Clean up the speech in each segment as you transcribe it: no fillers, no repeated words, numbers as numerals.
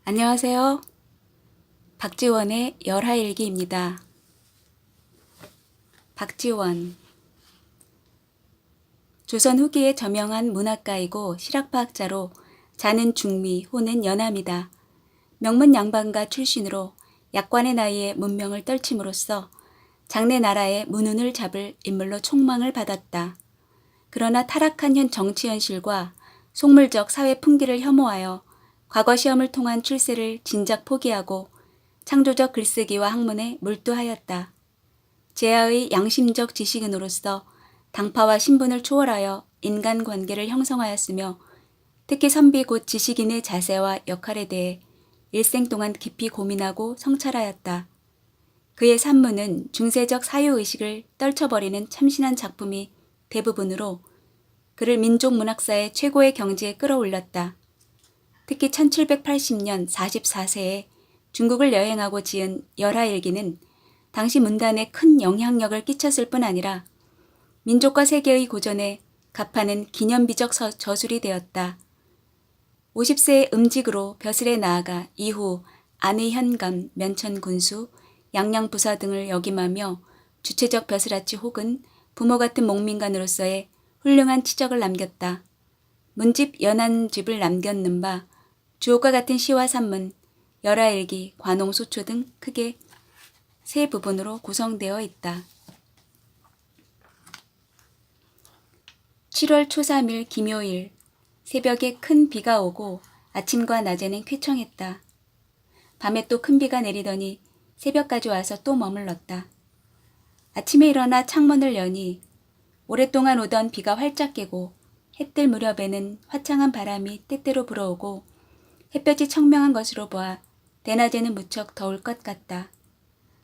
안녕하세요. 박지원의 열하일기입니다. 박지원. 조선 후기에 저명한 문학가이고 실학파학자로 자는 중미, 호는 연암이다. 명문 양반가 출신으로 약관의 나이에 문명을 떨침으로써 장래 나라의 문운을 잡을 인물로 촉망을 받았다. 그러나 타락한 현 정치 현실과 속물적 사회 풍기를 혐오하여 과거 시험을 통한 출세를 진작 포기하고 창조적 글쓰기와 학문에 몰두하였다. 제아의 양심적 지식인으로서 당파와 신분을 초월하여 인간관계를 형성하였으며 특히 선비 곧 지식인의 자세와 역할에 대해 일생 동안 깊이 고민하고 성찰하였다. 그의 산문은 중세적 사유의식을 떨쳐버리는 참신한 작품이 대부분으로 그를 민족문학사의 최고의 경지에 끌어올렸다. 특히 1780년 44세에 중국을 여행하고 지은 열하일기는 당시 문단에 큰 영향력을 끼쳤을 뿐 아니라 민족과 세계의 고전에 갑하는 기념비적 저술이 되었다. 50세의 음직으로 벼슬에 나아가 이후 안의 현감, 면천군수, 양양부사 등을 역임하며 주체적 벼슬아치 혹은 부모 같은 목민관으로서의 훌륭한 치적을 남겼다. 문집 연안집을 남겼는 바 주옥과 같은 시와 산문, 열하일기, 관홍소초 등 크게 세 부분으로 구성되어 있다. 7월 초 3일 김요일 새벽에 큰 비가 오고 아침과 낮에는 쾌청했다. 밤에 또 큰 비가 내리더니 새벽까지 와서 또 머물렀다. 아침에 일어나 창문을 여니 오랫동안 오던 비가 활짝 깨고 해뜰 무렵에는 화창한 바람이 때때로 불어오고 햇볕이 청명한 것으로 보아 대낮에는 무척 더울 것 같다.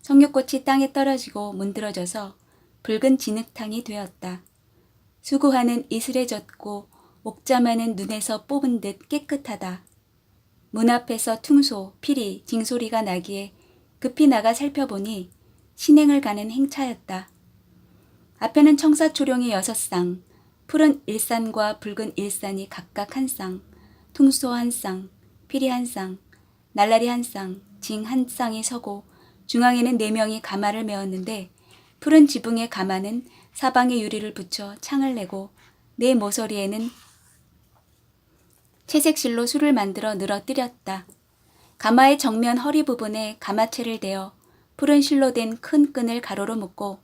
석류꽃이 땅에 떨어지고 문드러져서 붉은 진흙탕이 되었다. 수구하는 이슬에 젖고 옥잠하는 눈에서 뽑은 듯 깨끗하다. 문 앞에서 퉁소, 피리, 징소리가 나기에 급히 나가 살펴보니 신행을 가는 행차였다. 앞에는 청사초룡이 6쌍, 푸른 일산과 붉은 일산이 각각 한 쌍, 퉁소 한 쌍, 피리 한 쌍, 날라리 한 쌍, 징 한 쌍이 서고 중앙에는 4명이 가마를 메었는데 푸른 지붕의 가마는 사방에 유리를 붙여 창을 내고 네 모서리에는 채색실로 술을 만들어 늘어뜨렸다. 가마의 정면 허리 부분에 가마채를 대어 푸른 실로 된 큰 끈을 가로로 묶고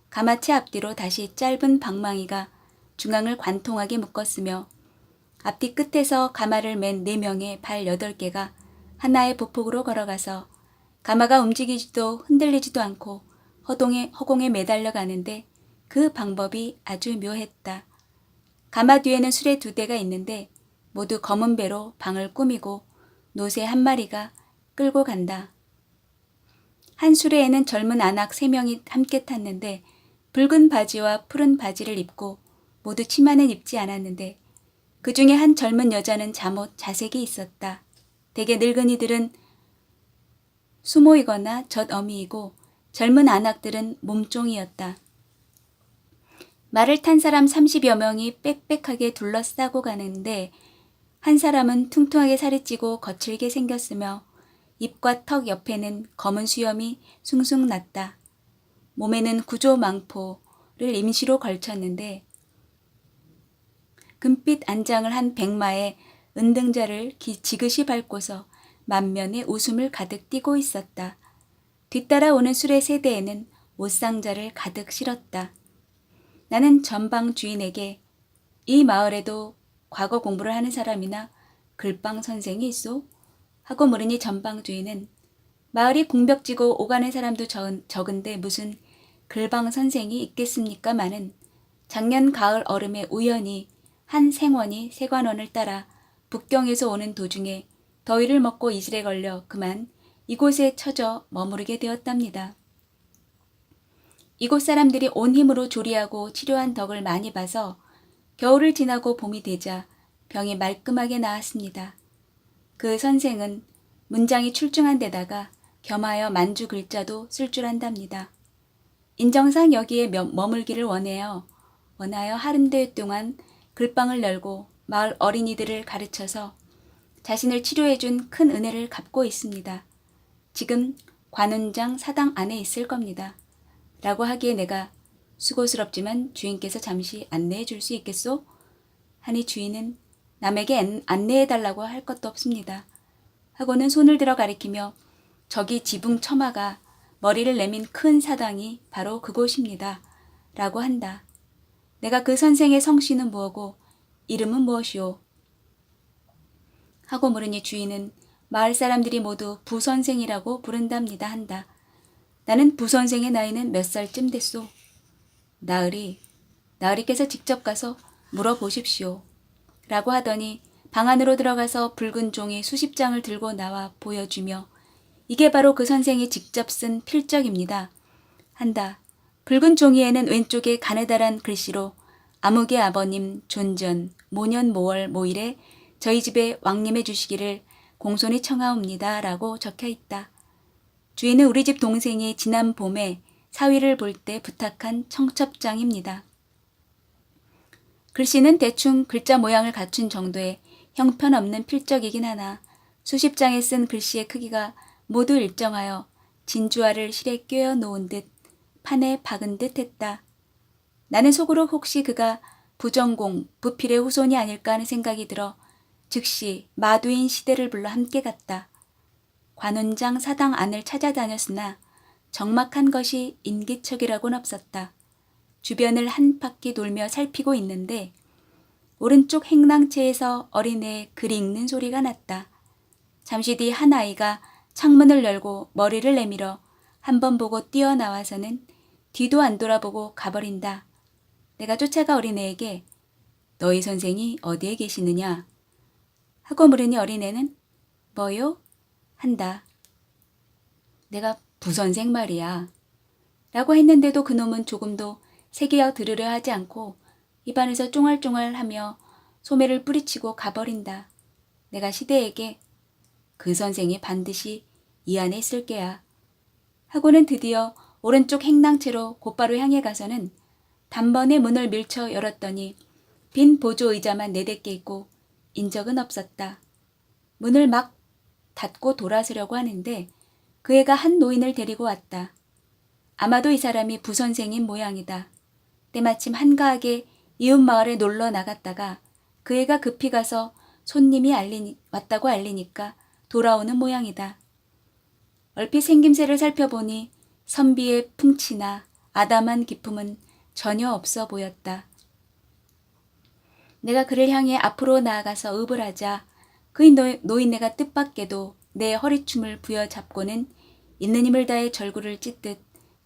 가마채 앞뒤로 다시 짧은 방망이가 중앙을 관통하게 묶었으며 앞뒤 끝에서 가마를 맨 4명의 발 8개가 하나의 보폭으로 걸어가서 가마가 움직이지도 흔들리지도 않고 허공에 매달려 가는데 그 방법이 아주 묘했다. 가마 뒤에는 수레 2대가 있는데 모두 검은 배로 방을 꾸미고 노새 1마리가 끌고 간다. 한 수레에는 젊은 안악 3명이 함께 탔는데 붉은 바지와 푸른 바지를 입고 모두 치마는 입지 않았는데 그 중에 한 젊은 여자는 잠옷 자색이 있었다. 대개 늙은이들은 수모이거나 젖어미이고 젊은 안악들은 몸종이었다. 말을 탄 사람 30여 명이 빽빽하게 둘러싸고 가는데 한 사람은 퉁퉁하게 살이 찌고 거칠게 생겼으며 입과 턱 옆에는 검은 수염이 숭숭 났다. 몸에는 구조망포를 임시로 걸쳤는데 금빛 안장을 한 백마에 은등자를 지그시 밟고서 만면에 웃음을 가득 띠고 있었다. 뒤따라 오는 수레 3대에는 옷상자를 가득 실었다. 나는 전방 주인에게 이 마을에도 과거 공부를 하는 사람이나 글방 선생이 있소? 하고 물으니 전방 주인은 마을이 궁벽지고 오가는 사람도 적은데 무슨 글방 선생이 있겠습니까마는 작년 가을 얼음에 우연히 한 생원이 세관원을 따라 북경에서 오는 도중에 더위를 먹고 이슬에 걸려 그만 이곳에 처져 머무르게 되었답니다. 이곳 사람들이 온 힘으로 조리하고 치료한 덕을 많이 봐서 겨울을 지나고 봄이 되자 병이 말끔하게 나았습니다. 그 선생은 문장이 출중한 데다가 겸하여 만주 글자도 쓸 줄 안답니다. 인정상 여기에 머물기를 원하여 하룬 대 동안 글방을 열고 마을 어린이들을 가르쳐서 자신을 치료해준 큰 은혜를 갚고 있습니다. 지금 관운장 사당 안에 있을 겁니다. 라고 하기에 내가 수고스럽지만 주인께서 잠시 안내해 줄 수 있겠소? 하니 주인은 남에게 안내해달라고 할 것도 없습니다. 하고는 손을 들어 가리키며 저기 지붕 처마가 머리를 내민 큰 사당이 바로 그곳입니다. 라고 한다. 내가 그 선생의 성씨는 무엇고 이름은 무엇이오? 하고 물으니 주인은 마을 사람들이 모두 부선생이라고 부른답니다 한다. 나는 부선생의 나이는 몇 살쯤 됐소? 나으리께서 직접 가서 물어보십시오. 라고 하더니 방 안으로 들어가서 붉은 종이 수십 장을 들고 나와 보여주며 이게 바로 그 선생이 직접 쓴 필적입니다. 한다. 붉은 종이에는 왼쪽에 가느다란 글씨로 아무개 아버님 존전 모년 모월 모일에 저희 집에 왕림해 주시기를 공손히 청하옵니다. 라고 적혀 있다. 주인은 우리 집 동생이 지난 봄에 사위를 볼 때 부탁한 청첩장입니다. 글씨는 대충 글자 모양을 갖춘 정도의 형편없는 필적이긴 하나 수십 장에 쓴 글씨의 크기가 모두 일정하여 진주알을 실에 꿰어 놓은 듯 판에 박은 듯 했다. 나는 속으로 혹시 그가 부전공, 부필의 후손이 아닐까 하는 생각이 들어 즉시 마두인 시대를 불러 함께 갔다. 관운장 사당 안을 찾아다녔으나 적막한 것이 인기척이라고는 없었다. 주변을 한 바퀴 돌며 살피고 있는데 오른쪽 행랑채에서 어린애의 글 읽는 소리가 났다. 잠시 뒤 한 아이가 창문을 열고 머리를 내밀어 한 번 보고 뛰어나와서는 뒤도 안 돌아보고 가버린다. 내가 쫓아가 어린애에게 너희 선생이 어디에 계시느냐? 하고 물으니 어린애는 뭐요? 한다. 내가 부선생 말이야. 라고 했는데도 그놈은 조금도 새기어 들으려 하지 않고 입안에서 쫑알쫑알하며 소매를 뿌리치고 가버린다. 내가 시대에게 그 선생이 반드시 이 안에 있을 게야. 하고는 드디어 오른쪽 행랑채로 곧바로 향해 가서는 단번에 문을 밀쳐 열었더니 빈 보조 의자만 4대 개 있고 인적은 없었다. 문을 막 닫고 돌아서려고 하는데 그 애가 한 노인을 데리고 왔다. 아마도 이 사람이 부선생인 모양이다. 때마침 한가하게 이웃 마을에 놀러 나갔다가 그 애가 급히 가서 손님이 왔다고 알리니까 돌아오는 모양이다. 얼핏 생김새를 살펴보니 선비의 풍치나 아담한 기품은 전혀 없어 보였다. 내가 그를 향해 앞으로 나아가서 읍을 하자 그 노인네가 뜻밖에도 내 허리춤을 부여잡고는 있는 힘을 다해 절구를 찢듯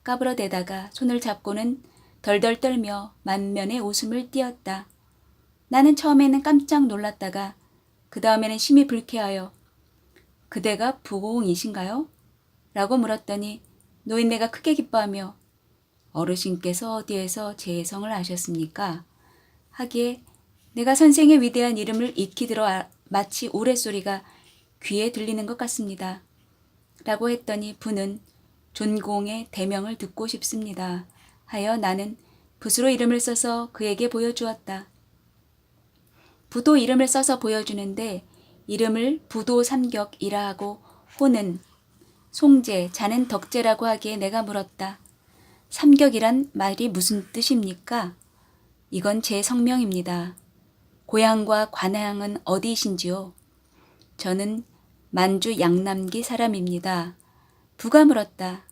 까불어대다가 손을 잡고는 덜덜 떨며 만면에 웃음을 띄었다. 나는 처음에는 깜짝 놀랐다가 그 다음에는 심히 불쾌하여 그대가 부고공이신가요? 라고 물었더니 노인네가 크게 기뻐하며 어르신께서 어디에서 재성을 하셨습니까? 하기에 내가 선생의 위대한 이름을 익히 들어 마치 우레소리가 귀에 들리는 것 같습니다. 라고 했더니 부는 존공의 대명을 듣고 싶습니다. 하여 나는 붓으로 이름을 써서 그에게 보여주었다. 부도 이름을 써서 보여주는데 이름을 부도 삼격이라 하고 호는 송제, 자는 덕제라고 하기에 내가 물었다. 삼격이란 말이 무슨 뜻입니까? 이건 제 성명입니다. 고향과 관향은 어디이신지요? 저는 만주 양남기 사람입니다. 부가 물었다.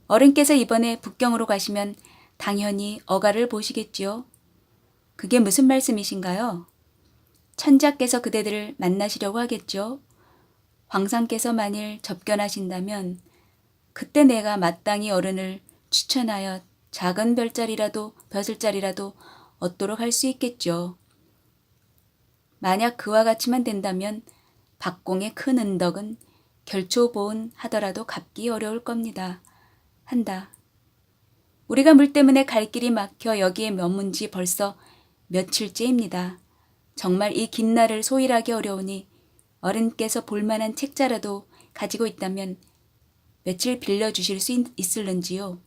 어른께서 이번에 북경으로 가시면 당연히 어가를 보시겠지요? 그게 무슨 말씀이신가요? 천자께서 그대들을 만나시려고 하겠죠?皇상께서 만일 접견하신다면 그때 내가 마땅히 어른을 추천하여 작은 벼슬자리라도 얻도록 할 수 있겠죠. 만약 그와 같이만 된다면 박공의 큰 은덕은 결초보은 하더라도 갚기 어려울 겁니다. 한다. 우리가 물 때문에 갈 길이 막혀 여기에 머문 지 벌써 며칠째입니다. 정말 이 긴 날을 소일하기 어려우니 어른께서 볼만한 책자라도 가지고 있다면 며칠 빌려주실 수 있을는지요?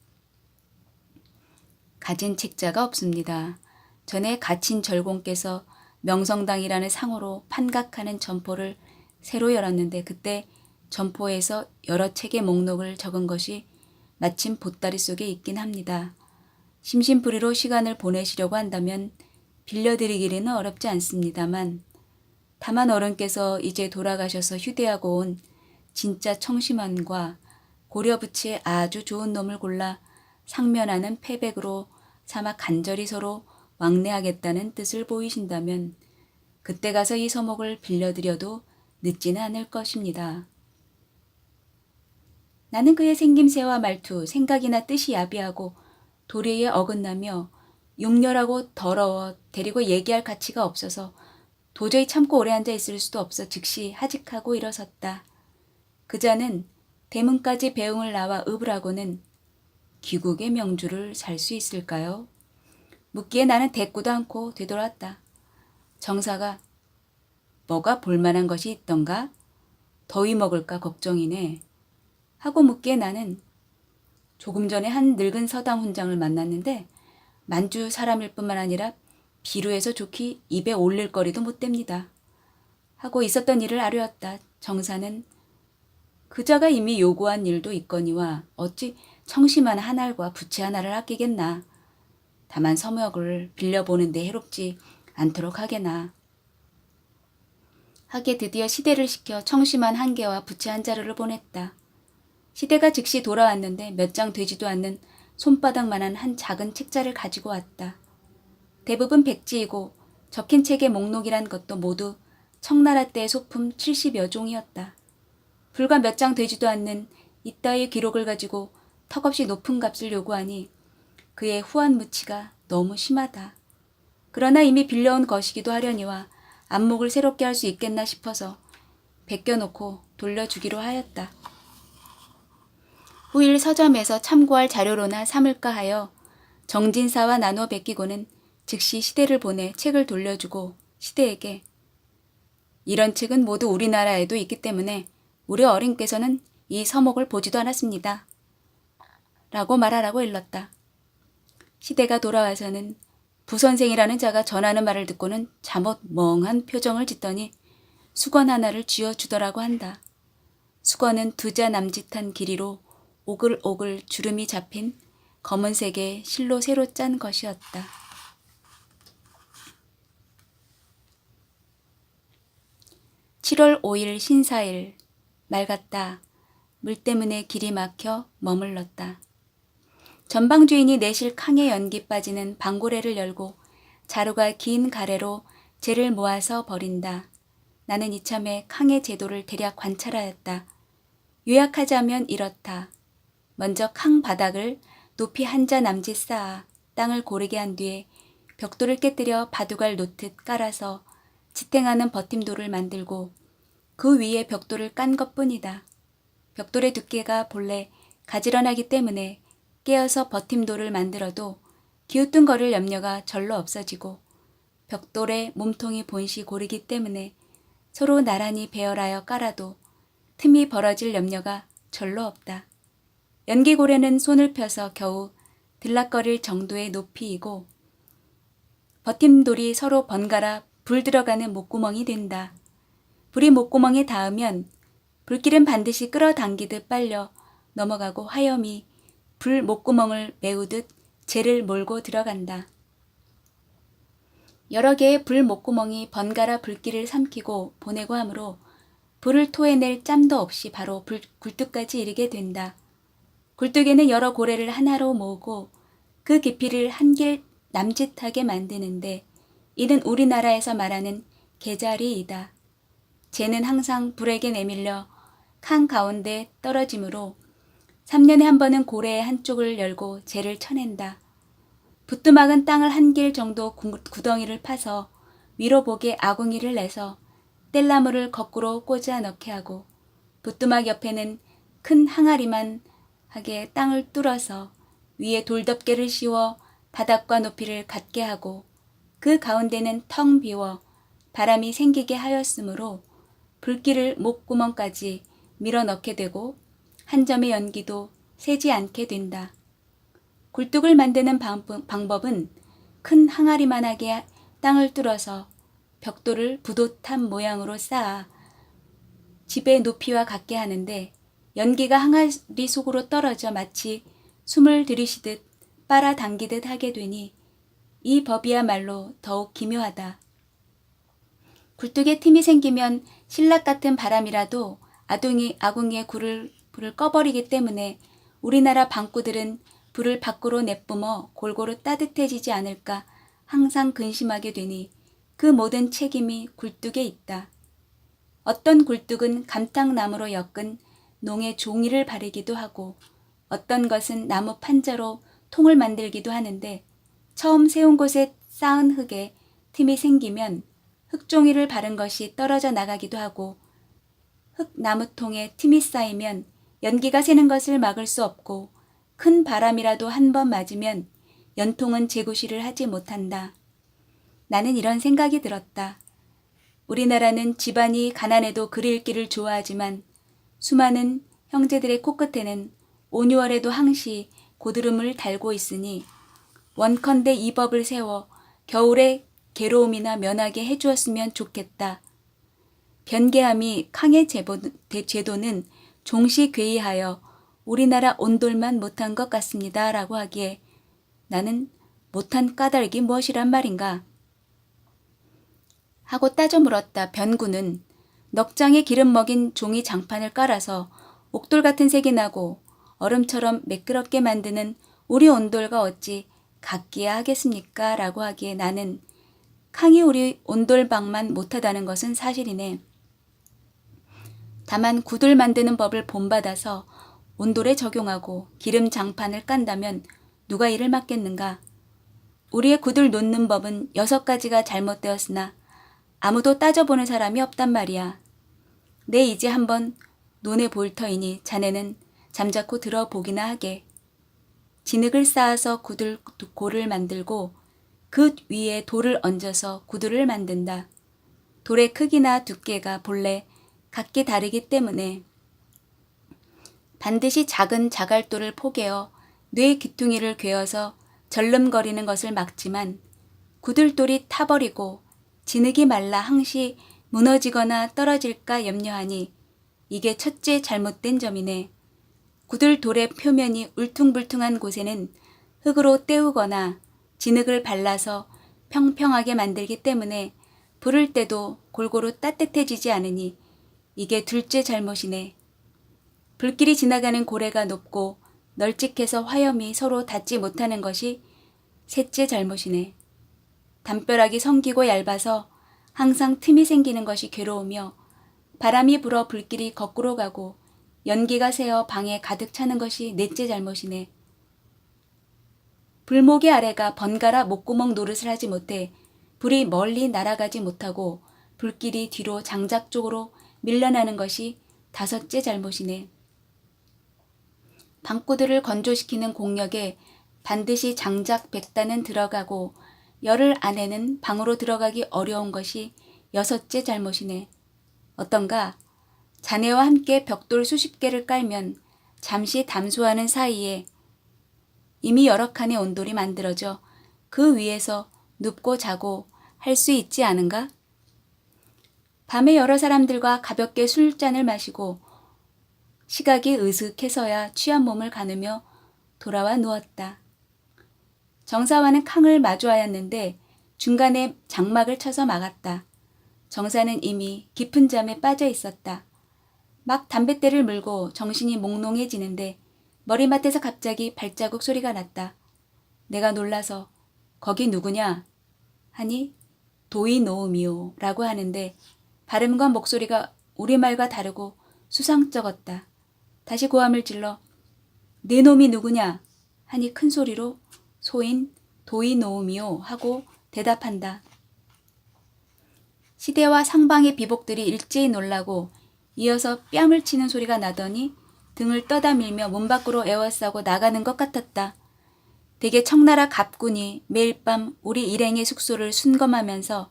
가진 책자가 없습니다. 전에 갇힌 절공께서 명성당이라는 상호로 판각하는 점포를 새로 열었는데 그때 점포에서 여러 책의 목록을 적은 것이 마침 보따리 속에 있긴 합니다. 심심풀이로 시간을 보내시려고 한다면 빌려드리기는 어렵지 않습니다만 다만 어른께서 이제 돌아가셔서 휴대하고 온 진짜 청심환과 고려부치의 아주 좋은 놈을 골라 상면하는 패백으로 삼아 간절히 서로 왕래하겠다는 뜻을 보이신다면 그때 가서 이 서목을 빌려드려도 늦지는 않을 것입니다. 나는 그의 생김새와 말투, 생각이나 뜻이 야비하고 도리에 어긋나며 용렬하고 더러워 데리고 얘기할 가치가 없어서 도저히 참고 오래 앉아 있을 수도 없어 즉시 하직하고 일어섰다. 그자는 대문까지 배웅을 나와 읍을 하고는 귀국의 명주를 살 수 있을까요? 묻기에 나는 대꾸도 않고 되돌아왔다. 정사가 뭐가 볼만한 것이 있던가? 더위 먹을까 걱정이네. 하고 묻기에 나는 조금 전에 한 늙은 서당 훈장을 만났는데 만주 사람일 뿐만 아니라 비루해서 좋게 입에 올릴 거리도 못 댑니다. 하고 있었던 일을 아뢰었다. 정사는 그자가 이미 요구한 일도 있거니와 어찌 청심한 한 알과 부채 하나를 아끼겠나. 다만 서먹을 빌려보는데 해롭지 않도록 하게나. 하게 드디어 시대를 시켜 청심한 한 개와 부채 한 자루를 보냈다. 시대가 즉시 돌아왔는데 몇 장 되지도 않는 손바닥만한 한 작은 책자를 가지고 왔다. 대부분 백지이고 적힌 책의 목록이란 것도 모두 청나라 때의 소품 70여 종이었다. 불과 몇 장 되지도 않는 이따위의 기록을 가지고 턱없이 높은 값을 요구하니 그의 후한무치가 너무 심하다. 그러나 이미 빌려온 것이기도 하려니와 안목을 새롭게 할 수 있겠나 싶어서 베껴놓고 돌려주기로 하였다. 후일 서점에서 참고할 자료로나 삼을까 하여 정진사와 나누어 베끼고는 즉시 시대를 보내 책을 돌려주고 시대에게 이런 책은 모두 우리나라에도 있기 때문에 우리 어린께서는 이 서목을 보지도 않았습니다. 라고 말하라고 일렀다. 시대가 돌아와서는 부선생이라는 자가 전하는 말을 듣고는 잠옷 멍한 표정을 짓더니 수건 하나를 쥐어주더라고 한다. 수건은 두 자 남짓한 길이로 오글오글 주름이 잡힌 검은색의 실로 새로 짠 것이었다. (7월 5일) 신사일. 맑았다. 물 때문에 길이 막혀 머물렀다. 전방 주인이 내실 캉에 연기 빠지는 방고래를 열고 자루가 긴 가래로 재를 모아서 버린다. 나는 이참에 캉의 제도를 대략 관찰하였다. 요약하자면 이렇다. 먼저 캉 바닥을 높이 한 자 남짓 쌓아 땅을 고르게 한 뒤에 벽돌을 깨뜨려 바둑알 놓듯 깔아서 지탱하는 버팀돌을 만들고 그 위에 벽돌을 깐 것뿐이다. 벽돌의 두께가 본래 가지런하기 때문에 깨어서 버팀돌을 만들어도 기우뚱거릴 염려가 절로 없어지고 벽돌의 몸통이 본시 고르기 때문에 서로 나란히 배열하여 깔아도 틈이 벌어질 염려가 절로 없다. 연기고래는 손을 펴서 겨우 들락거릴 정도의 높이이고 버팀돌이 서로 번갈아 불 들어가는 목구멍이 된다. 불이 목구멍에 닿으면 불길은 반드시 끌어당기듯 빨려 넘어가고 화염이 불 목구멍을 메우듯 재를 몰고 들어간다. 여러 개의 불 목구멍이 번갈아 불길을 삼키고 보내고 하므로 불을 토해낼 짬도 없이 바로 굴뚝까지 이르게 된다. 굴뚝에는 여러 고래를 하나로 모으고 그 깊이를 한 길 남짓하게 만드는데 이는 우리나라에서 말하는 개자리이다. 재는 항상 불에게 내밀려 칸 가운데 떨어지므로 3년에 한 번은 고래의 한쪽을 열고 재를 쳐낸다. 부뚜막은 땅을 한 길 정도 구덩이를 파서 위로 보게 아궁이를 내서 뗄나무를 거꾸로 꽂아 넣게 하고 부뚜막 옆에는 큰 항아리만 하게 땅을 뚫어서 위에 돌덮개를 씌워 바닥과 높이를 같게 하고 그 가운데는 텅 비워 바람이 생기게 하였으므로 불길을 목구멍까지 밀어 넣게 되고 한 점의 연기도 새지 않게 된다. 굴뚝을 만드는 방법은 큰 항아리만하게 땅을 뚫어서 벽돌을 부돛탑 모양으로 쌓아 집의 높이와 같게 하는데 연기가 항아리 속으로 떨어져 마치 숨을 들이쉬듯 빨아당기듯 하게 되니 이 법이야말로 더욱 기묘하다. 굴뚝에 틈이 생기면 신락 같은 바람이라도 아궁이의 불을 꺼버리기 때문에 우리나라 방구들은 불을 밖으로 내뿜어 골고루 따뜻해지지 않을까 항상 근심하게 되니 그 모든 책임이 굴뚝에 있다. 어떤 굴뚝은 감탕나무로 엮은 농에 종이를 바르기도 하고 어떤 것은 나무 판자로 통을 만들기도 하는데 처음 세운 곳에 쌓은 흙에 틈이 생기면 흙종이를 바른 것이 떨어져 나가기도 하고 흙나무통에 틈이 쌓이면 연기가 새는 것을 막을 수 없고 큰 바람이라도 한 번 맞으면 연통은 재구시를 하지 못한다. 나는 이런 생각이 들었다. 우리나라는 집안이 가난해도 글 읽기를 좋아하지만 수많은 형제들의 코끝에는 5~6월에도 항시 고드름을 달고 있으니 원컨대 이 법을 세워 겨울에 괴로움이나 면하게 해주었으면 좋겠다. 변개함이 캉의 제도는 종시괴이하여 우리나라 온돌만 못한 것 같습니다. 라고 하기에 나는 못한 까닭이 무엇이란 말인가? 하고 따져 물었다. 변구는 넉장에 기름 먹인 종이 장판을 깔아서 옥돌 같은 색이 나고 얼음처럼 매끄럽게 만드는 우리 온돌과 어찌 같기야 하겠습니까? 라고 하기에 나는 캉이 우리 온돌방만 못하다는 것은 사실이네. 다만 구들 만드는 법을 본받아서 온돌에 적용하고 기름 장판을 깐다면 누가 이를 맡겠는가? 우리의 구들 놓는 법은 6가지가 잘못되었으나 아무도 따져보는 사람이 없단 말이야. 내 이제 한번 논해 볼 터이니 자네는 잠자코 들어보기나 하게. 진흙을 쌓아서 고를 만들고 그 위에 돌을 얹어서 구두를 만든다. 돌의 크기나 두께가 본래 각기 다르기 때문에 반드시 작은 자갈돌을 포개어 뇌 귀퉁이를 괴어서 절름거리는 것을 막지만 구들돌이 타버리고 진흙이 말라 항시 무너지거나 떨어질까 염려하니 이게 첫째 잘못된 점이네. 구들돌의 표면이 울퉁불퉁한 곳에는 흙으로 때우거나 진흙을 발라서 평평하게 만들기 때문에 부를 때도 골고루 따뜻해지지 않으니 이게 둘째 잘못이네. 불길이 지나가는 고래가 높고 널찍해서 화염이 서로 닿지 못하는 것이 셋째 잘못이네. 담벼락이 성기고 얇아서 항상 틈이 생기는 것이 괴로우며 바람이 불어 불길이 거꾸로 가고 연기가 새어 방에 가득 차는 것이 넷째 잘못이네. 불모기 아래가 번갈아 목구멍 노릇을 하지 못해 불이 멀리 날아가지 못하고 불길이 뒤로 장작 쪽으로 밀려나는 것이 다섯째 잘못이네. 방구들을 건조시키는 공력에 반드시 장작 100단은 들어가고 열흘 안에는 방으로 들어가기 어려운 것이 여섯째 잘못이네. 어떤가? 자네와 함께 벽돌 수십 개를 깔면 잠시 담소하는 사이에 이미 여러 칸의 온돌이 만들어져 그 위에서 눕고 자고 할 수 있지 않은가? 밤에 여러 사람들과 가볍게 술잔을 마시고 시각이 으슥해서야 취한 몸을 가누며 돌아와 누웠다. 정사와는 캉을 마주하였는데 중간에 장막을 쳐서 막았다. 정사는 이미 깊은 잠에 빠져 있었다. 막 담뱃대를 물고 정신이 몽롱해지는데 머리맡에서 갑자기 발자국 소리가 났다. 내가 놀라서 거기 누구냐? 하니 도이노우미오 라고 하는데 발음과 목소리가 우리말과 다르고 수상쩍었다. 다시 고함을 질러 네 놈이 누구냐? 하니 큰 소리로 소인 도이노우미오 하고 대답한다. 시대와 상방의 비복들이 일제히 놀라고 이어서 뺨을 치는 소리가 나더니 등을 떠다밀며 문 밖으로 에워싸고 나가는 것 같았다. 대개 청나라 갑군이 매일 밤 우리 일행의 숙소를 순검하면서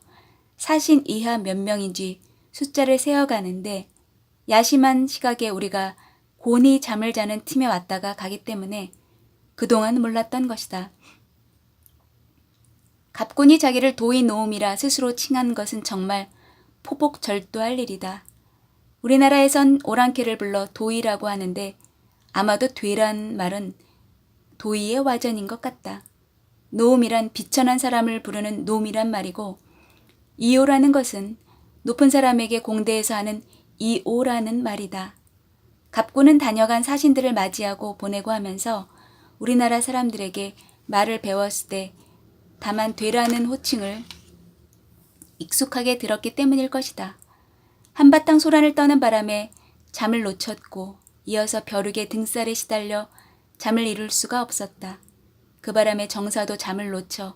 사신 이하 몇 명인지 숫자를 세어가는데 야심한 시각에 우리가 곤히 잠을 자는 틈에 왔다가 가기 때문에 그동안 몰랐던 것이다. 갑군이 자기를 도이노움이라 스스로 칭한 것은 정말 포복절도할 일이다. 우리나라에선 오랑캐를 불러 도이라고 하는데 아마도 되란 말은 도이의 와전인 것 같다. 노음이란 비천한 사람을 부르는 놈이란 말이고 이오라는 것은 높은 사람에게 공대에서 하는 이오라는 말이다. 갑구는 다녀간 사신들을 맞이하고 보내고 하면서 우리나라 사람들에게 말을 배웠을 때 다만 되라는 호칭을 익숙하게 들었기 때문일 것이다. 한바탕 소란을 떠는 바람에 잠을 놓쳤고 이어서 벼룩의 등살에 시달려 잠을 이룰 수가 없었다. 그 바람에 정사도 잠을 놓쳐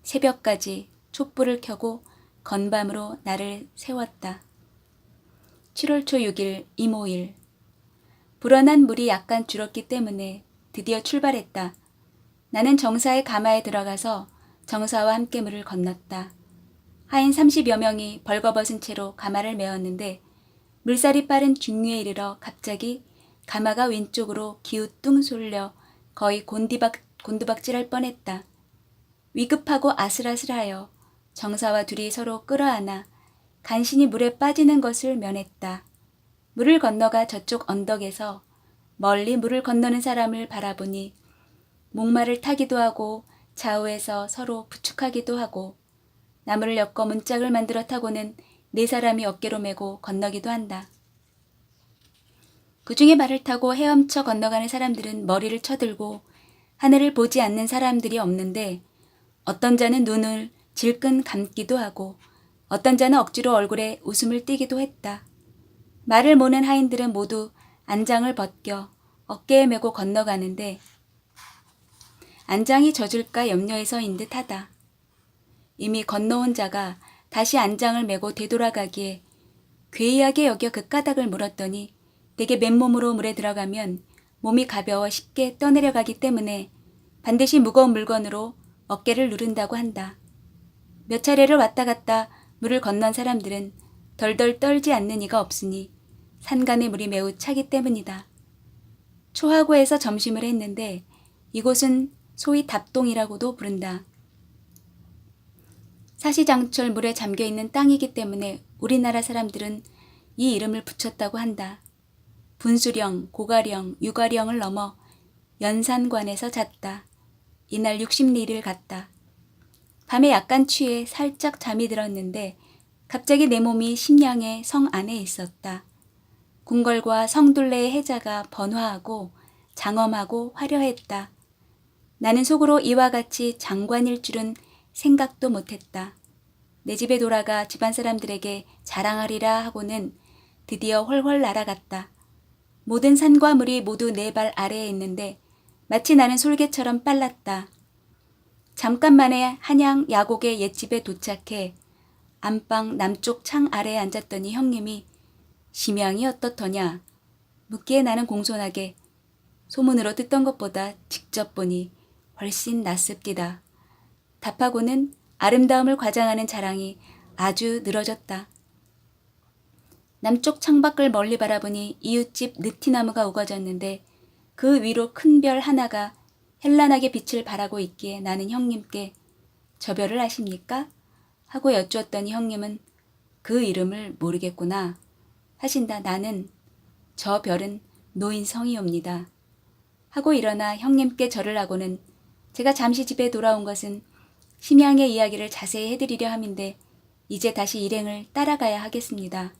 새벽까지 촛불을 켜고 건밤으로 나를 세웠다. 7월 초 6일 이모일. 불어난 물이 약간 줄었기 때문에 드디어 출발했다. 나는 정사의 가마에 들어가서 정사와 함께 물을 건넜다. 하인 30여 명이 벌거벗은 채로 가마를 메었는데 물살이 빠른 중류에 이르러 갑자기 가마가 왼쪽으로 기우뚱 쏠려 거의 곤두박질할 뻔했다. 위급하고 아슬아슬하여 정사와 둘이 서로 끌어안아 간신히 물에 빠지는 것을 면했다. 물을 건너가 저쪽 언덕에서 멀리 물을 건너는 사람을 바라보니 목마를 타기도 하고 좌우에서 서로 부축하기도 하고 나무를 엮어 문짝을 만들어 타고는 네 사람이 어깨로 메고 건너기도 한다. 그 중에 말을 타고 헤엄쳐 건너가는 사람들은 머리를 쳐들고 하늘을 보지 않는 사람들이 없는데 어떤 자는 눈을 질끈 감기도 하고 어떤 자는 억지로 얼굴에 웃음을 띠기도 했다. 말을 모는 하인들은 모두 안장을 벗겨 어깨에 메고 건너가는데 안장이 젖을까 염려해서인 듯하다. 이미 건너온 자가 다시 안장을 메고 되돌아가기에 괴이하게 여겨 그 까닭을 물었더니 내게 맨몸으로 물에 들어가면 몸이 가벼워 쉽게 떠내려가기 때문에 반드시 무거운 물건으로 어깨를 누른다고 한다. 몇 차례를 왔다 갔다 물을 건넌 사람들은 덜덜 떨지 않는 이가 없으니 산간의 물이 매우 차기 때문이다. 초하고에서 점심을 했는데 이곳은 소위 답동이라고도 부른다. 사시장철 물에 잠겨있는 땅이기 때문에 우리나라 사람들은 이 이름을 붙였다고 한다. 분수령, 고가령, 유가령을 넘어 연산관에서 잤다. 이날 60리를 갔다. 밤에 약간 취해 살짝 잠이 들었는데 갑자기 내 몸이 심양의 성 안에 있었다. 궁궐과 성둘레의 해자가 번화하고 장엄하고 화려했다. 나는 속으로 이와 같이 장관일 줄은 생각도 못했다. 내 집에 돌아가 집안 사람들에게 자랑하리라 하고는 드디어 훨훨 날아갔다. 모든 산과 물이 모두 내 발 아래에 있는데 마치 나는 솔개처럼 빨랐다. 잠깐만에 한양 야곡의 옛집에 도착해 안방 남쪽 창 아래에 앉았더니 형님이 심양이 어떻더냐 묻기에 나는 공손하게 소문으로 듣던 것보다 직접 보니 훨씬 낫습디다. 답하고는 아름다움을 과장하는 자랑이 아주 늘어졌다. 남쪽 창밖을 멀리 바라보니 이웃집 느티나무가 우거졌는데 그 위로 큰 별 하나가 현란하게 빛을 발하고 있기에 나는 형님께 저 별을 아십니까? 하고 여쭈었더니 형님은 그 이름을 모르겠구나 하신다. 나는 저 별은 노인성이옵니다. 하고 일어나 형님께 절을 하고는 제가 잠시 집에 돌아온 것은 심양의 이야기를 자세히 해드리려 함인데 이제 다시 일행을 따라가야 하겠습니다.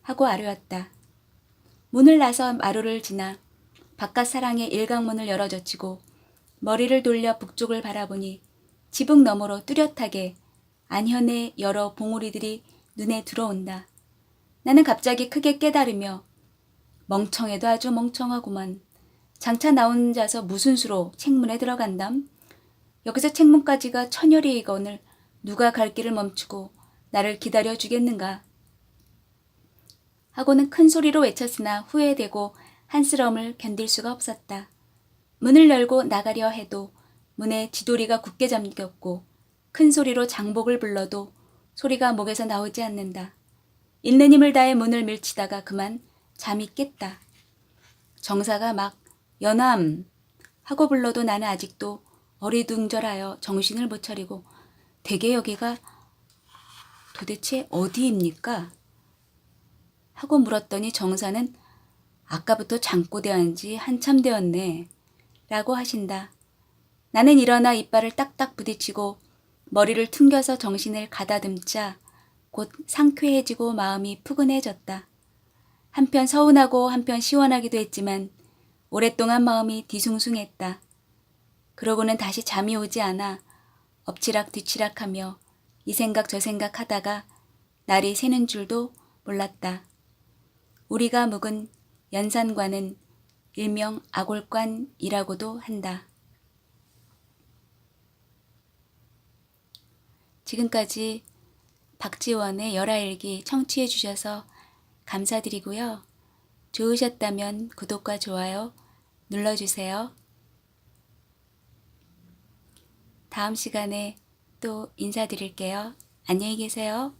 하고 아뢰었다. 문을 나서 마루를 지나 바깥 사랑의 일강문을 열어젖히고 머리를 돌려 북쪽을 바라보니 지붕 너머로 뚜렷하게 안현의 여러 봉우리들이 눈에 들어온다. 나는 갑자기 크게 깨달으며 멍청해도 아주 멍청하구만. 장차 나 혼자서 무슨 수로 책문에 들어간담? 여기서 책문까지가 천여리이거늘 누가 갈 길을 멈추고 나를 기다려 주겠는가? 하고는 큰 소리로 외쳤으나 후회되고 한스러움을 견딜 수가 없었다. 문을 열고 나가려 해도 문에 지도리가 굳게 잠겼고 큰 소리로 장복을 불러도 소리가 목에서 나오지 않는다. 있는 힘을 다해 문을 밀치다가 그만 잠이 깼다. 정사가 막 연암 하고 불러도 나는 아직도 어리둥절하여 정신을 못 차리고 대개 여기가 도대체 어디입니까? 하고 물었더니 정사는 아까부터 잠꼬대한 지 한참 되었네 라고 하신다. 나는 일어나 이빨을 딱딱 부딪히고 머리를 퉁겨서 정신을 가다듬자 곧 상쾌해지고 마음이 푸근해졌다. 한편 서운하고 한편 시원하기도 했지만 오랫동안 마음이 뒤숭숭했다. 그러고는 다시 잠이 오지 않아 엎치락 뒤치락하며 이 생각 저 생각 하다가 날이 새는 줄도 몰랐다. 우리가 묵은 연산관은 일명 아골관이라고도 한다. 지금까지 박지원의 열하일기 청취해 주셔서 감사드리고요. 좋으셨다면 구독과 좋아요 눌러주세요. 다음 시간에 또 인사드릴게요. 안녕히 계세요.